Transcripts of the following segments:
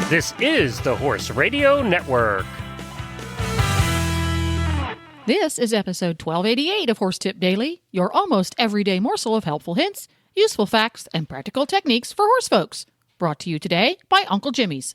This is the Horse Radio Network. This is episode 1288 of Horse Tip Daily, your almost everyday morsel of helpful hints, useful facts, and practical techniques for horse folks. Brought to you today by Uncle Jimmy's.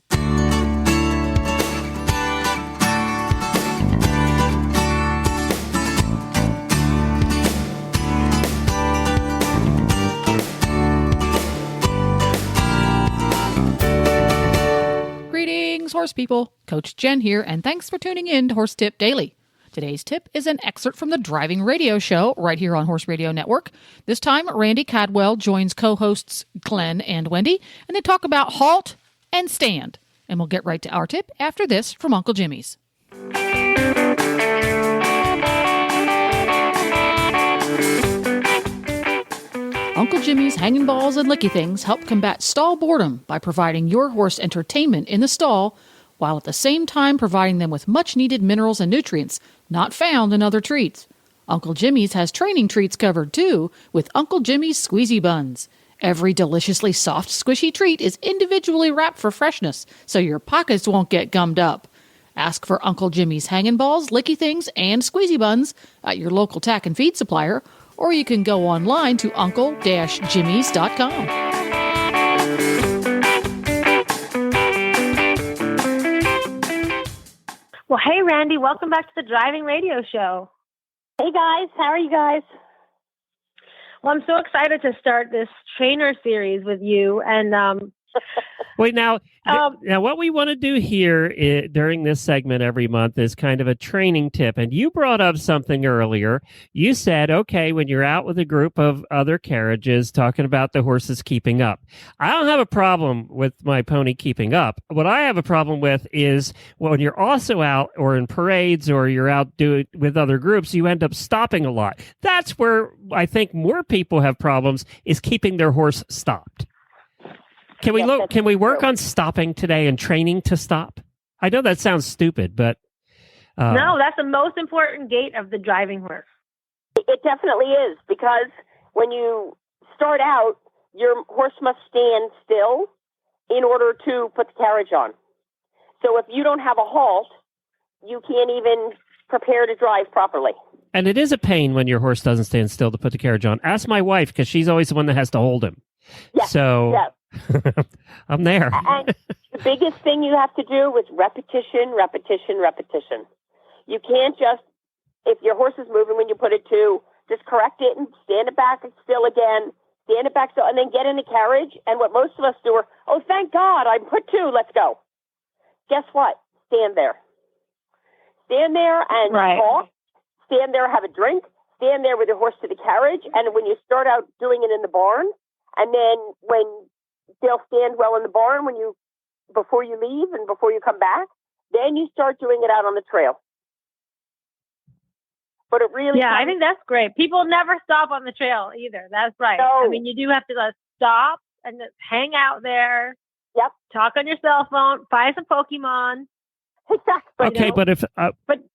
Greetings, horse people. Coach Jen here, and thanks for tuning in to Horse Tip Daily. Today's tip is an excerpt from the Driving Radio Show right here on Horse Radio Network. This time, Randy Cadwell joins co-hosts Glenn and Wendy, and they talk about halt and stand. And we'll get right to our tip after this from Uncle Jimmy's. Uncle Jimmy's Hanging Balls and Licky Things help combat stall boredom by providing your horse entertainment in the stall, while at the same time providing them with much-needed minerals and nutrients not found in other treats. Uncle Jimmy's has training treats covered, too, with Uncle Jimmy's Squeezy Buns. Every deliciously soft, squishy treat is individually wrapped for freshness, so your pockets won't get gummed up. Ask for Uncle Jimmy's Hanging Balls, Licky Things, and Squeezy Buns at your local tack and feed supplier, or you can go online to uncle-jimmys.com. Well, hey, Randy, welcome back to the Driving Radio Show. Hey, guys. How are you guys? Well, I'm so excited to start this trainer series with you. And Wait, now what we want to do here during this segment every month is kind of a training tip. And you brought up something earlier. You said, okay, when you're out with a group of other carriages talking about the horses keeping up. I don't have a problem with my pony keeping up. What I have a problem with is when you're also out or in parades or you're out with other groups, you end up stopping a lot. That's where I think more people have problems, is keeping their horse stopped. Can we work on stopping today and training to stop? I know that sounds stupid, but no, that's the most important gait of the driving horse. It definitely is, because when you start out, your horse must stand still in order to put the carriage on. So if you don't have a halt, you can't even prepare to drive properly. And it is a pain when your horse doesn't stand still to put the carriage on. Ask my wife, because she's always the one that has to hold him. Yes, so yes. I'm there. And the biggest thing you have to do is repetition, repetition, repetition. You can't just, if your horse is moving when you put it to, just correct it and stand it back still again, stand it back still, and then get in the carriage. And what most of us do are, oh, thank God, I put two, let's go. Guess what? Stand there. Stand there and talk. Stand there, have a drink. Stand there with your horse to the carriage. And when you start out doing it in the barn, and then when they'll stand well in the barn before you leave and before you come back, then you start doing it out on the trail. But it really... Yeah, I think that's great. People never stop on the trail either. That's right. No. I mean, you do have to stop and just hang out there. Yep. Talk on your cell phone. Buy some Pokemon. Exactly. Okay, but if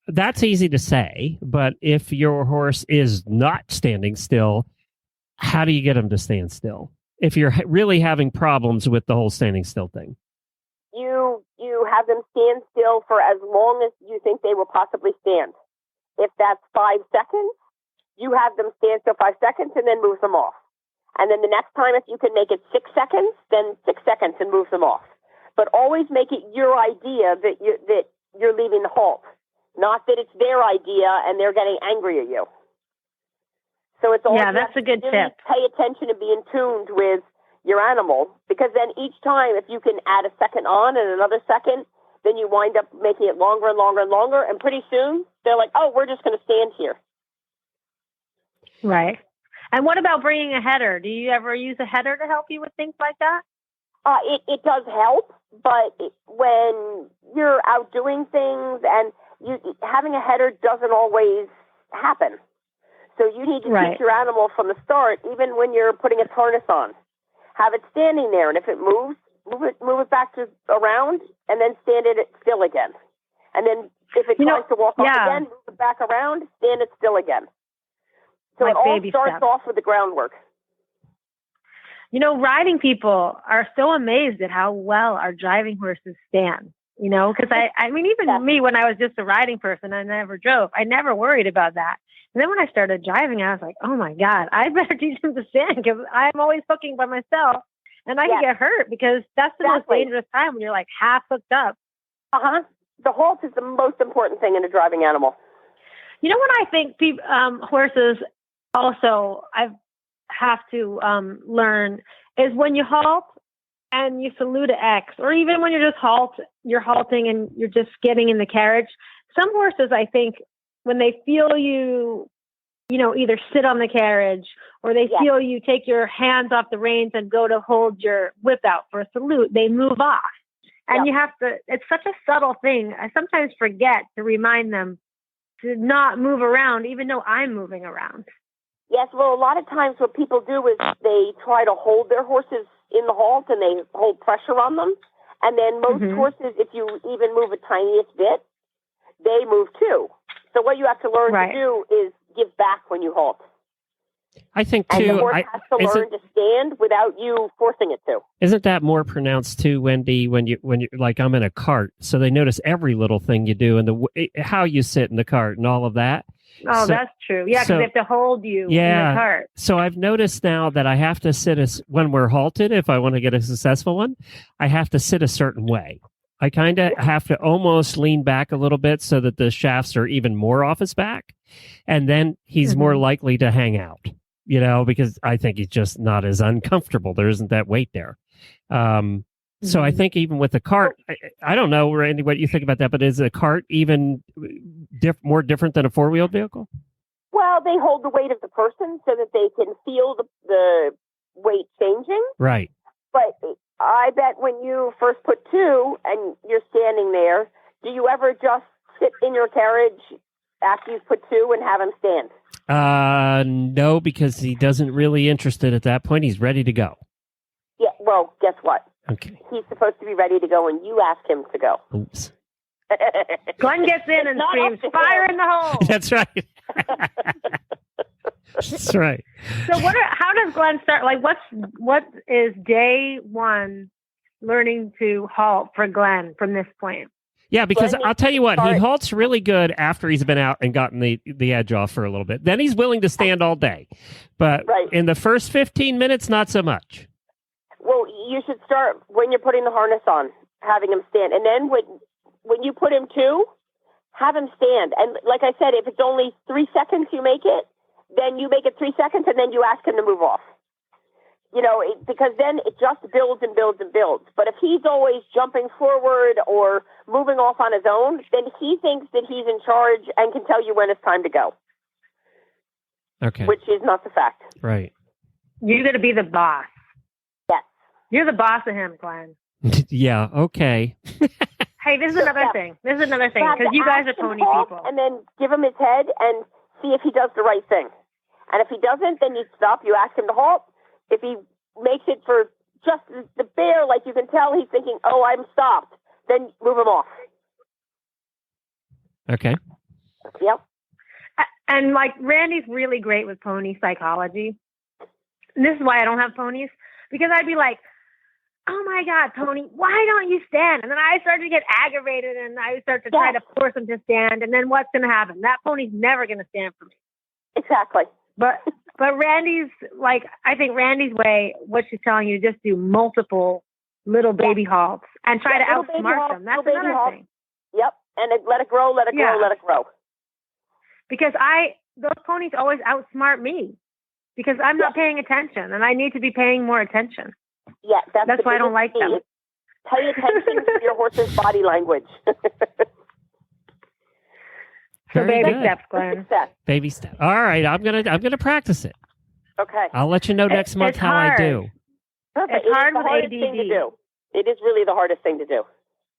that's easy to say, but if your horse is not standing still, how do you get him to stand still? If you're really having problems with the whole standing still thing, you have them stand still for as long as you think they will possibly stand. If that's 5 seconds, you have them stand still 5 seconds and then move them off. And then the next time, if you can make it 6 seconds, then 6 seconds and move them off. But always make it your idea that you're leaving the halt, not that it's their idea and they're getting angry at you. So it's all that's a good tip. Pay attention and be in tuned with your animal, because then each time, if you can add a second on and another second, then you wind up making it longer and longer and longer, and pretty soon they're like, oh, we're just going to stand here. Right. And what about bringing a header? Do you ever use a header to help you with things like that? It does help, but when you're out doing things, and having a header doesn't always happen. So you need to teach your animal from the start, even when you're putting its harness on. Have it standing there, and if it moves, move it back around, and then stand it still again. And then if it tries to walk off again, move it back around, stand it still again. So like it all baby starts steps. off with the groundwork. riding people are so amazed at how well our driving horses stand. Because I mean, even me, when I was just a riding person, I never drove. I never worried about that. And then when I started driving, I was like, oh my God, I better teach them to stand because I'm always hooking by myself and I can get hurt because that's the most dangerous time when you're like half hooked up. Uh-huh. The halt is the most important thing in a driving animal. What I think horses also I have to learn is when you halt and you salute an X, or even when you're halting and you're just getting in the carriage. Some horses, I think, when they feel you, either sit on the carriage or they feel you take your hands off the reins and go to hold your whip out for a salute, they move off. And you have to, it's such a subtle thing. I sometimes forget to remind them to not move around, even though I'm moving around. Yes, well, a lot of times what people do is they try to hold their horses in the halt and they hold pressure on them. And then most horses, if you even move a tiniest bit, they move too. So what you have to learn to do is give back when you halt. I think too. And the horse has to learn to stand without you forcing it to. Isn't that more pronounced too, Wendy? When you like, I'm in a cart, so they notice every little thing you do and how you sit in the cart and all of that. Oh, that's true. Yeah, because they have to hold you in the cart. So I've noticed now that I have to sit when we're halted. If I want to get a successful one, I have to sit a certain way. I kind of have to almost lean back a little bit so that the shafts are even more off his back, and then he's more likely to hang out. Because I think he's just not as uncomfortable. There isn't that weight there. So I think even with the cart, I don't know, Randy, what you think about that, but is a cart even more different than a four-wheeled vehicle? Well, they hold the weight of the person so that they can feel the weight changing. Right. But I bet when you first put two and you're standing there, do you ever just sit in your carriage after you've put two and have him stand? No, because he doesn't really interested at that point. He's ready to go. Yeah, well, guess what? Okay. He's supposed to be ready to go when you ask him to go. Oops. Glenn gets in and screams, fire in the hole. That's right. That's right. So how does Glenn start? Like, what is day one learning to halt for Glenn from this point? Yeah, because I'll tell you what, he halts really good after he's been out and gotten the edge off for a little bit. Then he's willing to stand all day. But in the first 15 minutes, not so much. Well, you should start when you're putting the harness on, having him stand. And then when you put him to, have him stand. And like I said, if it's only 3 seconds you make it, then you make it 3 seconds and then you ask him to move off. Because then it just builds and builds and builds. But if he's always jumping forward or moving off on his own, then he thinks that he's in charge and can tell you when it's time to go. Okay. Which is not the fact. Right. You're going to be the boss. Yes. You're the boss of him, Glenn. Yeah, okay. Hey, this is another thing. Because you guys are pony people. And then give him his head and see if he does the right thing. And if he doesn't, then you stop. You ask him to halt. If he makes it for just the bare, like you can tell he's thinking, oh, I'm stopped, then move him off. Okay. Yep. And like Randy's really great with pony psychology. And this is why I don't have ponies, because I'd be like, oh my God, Pony, why don't you stand? And then I start to get aggravated and I start to try to force him to stand. And then what's going to happen? That pony's never going to stand for me. Exactly. But Randy's, like, I think Randy's way, what she's telling you, just do multiple little baby halts and try to outsmart them. That's another thing. Yep. And let it grow, let it grow, let it grow. Because those ponies always outsmart me because I'm not paying attention and I need to be paying more attention. Yeah, that's why I don't like them. Pay attention to your horse's body language. So baby steps, Glenn. Baby steps. All right, I'm gonna practice it. Okay. I'll let you know next month how I do. It's hard with ADD. Thing to do. It is really the hardest thing to do.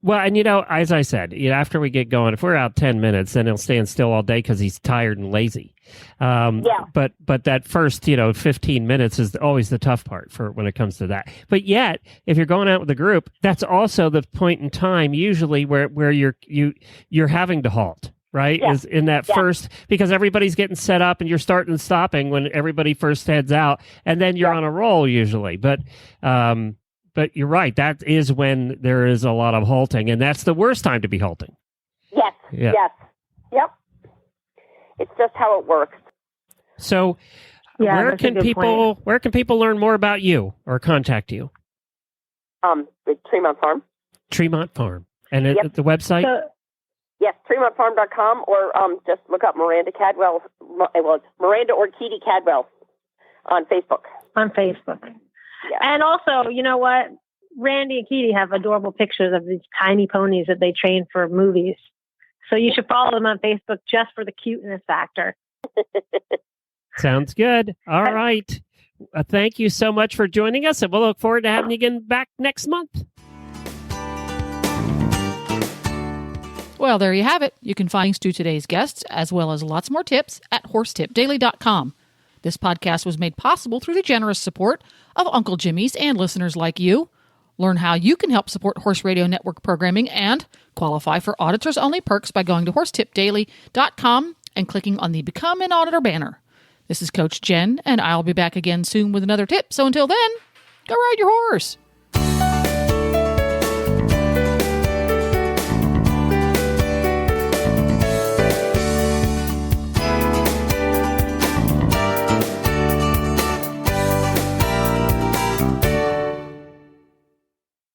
Well, and as I said, after we get going, if we're out 10 minutes, then he'll stand still all day because he's tired and lazy. But that first, 15 minutes is always the tough part for when it comes to that. But yet, if you're going out with a group, that's also the point in time usually where you're having to halt. right? Yeah. Is in that Yeah. first, because everybody's getting set up and you're starting and stopping when everybody first heads out, and then you're on a roll usually. But you're right. That is when there is a lot of halting, and that's the worst time to be halting. Yes. Yeah. Yes. Yep. It's just how it works. So where can people learn more about you or contact you? With Tremont Farm. Tremont Farm. And Yep. the website? Yes, TremontFarm.com, or just look up Miranda Cadwell. Well, it's Miranda or Keedy Cadwell on Facebook. On Facebook. Yeah. And also, you know what? Randy and Keedy have adorable pictures of these tiny ponies that they train for movies. So you should follow them on Facebook just for the cuteness factor. Sounds good. All right. Thank you so much for joining us, and we'll look forward to having you again back next month. Well, there you have it. You can find links to today's guests, as well as lots more tips, at horsetipdaily.com. This podcast was made possible through the generous support of Uncle Jimmy's and listeners like you. Learn how you can help support Horse Radio Network programming and qualify for auditors-only perks by going to horsetipdaily.com and clicking on the Become an Auditor banner. This is Coach Jen, and I'll be back again soon with another tip. So until then, go ride your horse.